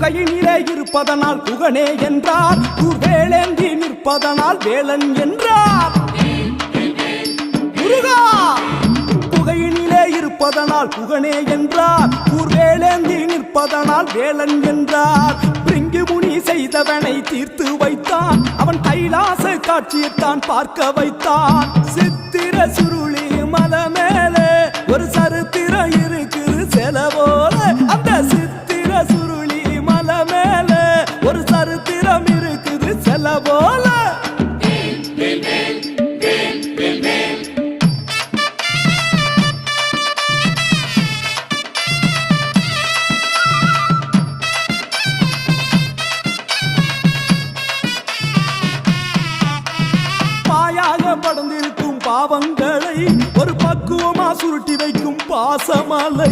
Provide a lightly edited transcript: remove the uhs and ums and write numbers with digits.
குகையினிலே இருப்பதனால் குகனே என்றார், கூர்வேலேந்தி நிற்பதனால் வேலன் என்றார். முருகா குகையினிலே இருப்பதனால் குகனே என்றார், கூர்வேலேந்தி நிற்பதனால் வேலன் என்றார். பிரிங்கு முனி செய்தவனை தீர்த்து வைத்தான், அவன் கைலாச காட்சியைத்தான் பார்க்க வைத்தான். சித்திர சுருளி மலை மேலே ஒரு சரித்திரம் இருக்குது சில போல, அந்த சித்திர சுருளி மலை மேலே ஒரு சரித்திரம் இருக்குது சில போல. படர்ந்திருக்கும் பாவங்களை ஒரு பக்குவமா சுருட்டி வைக்கும் பாசமலை.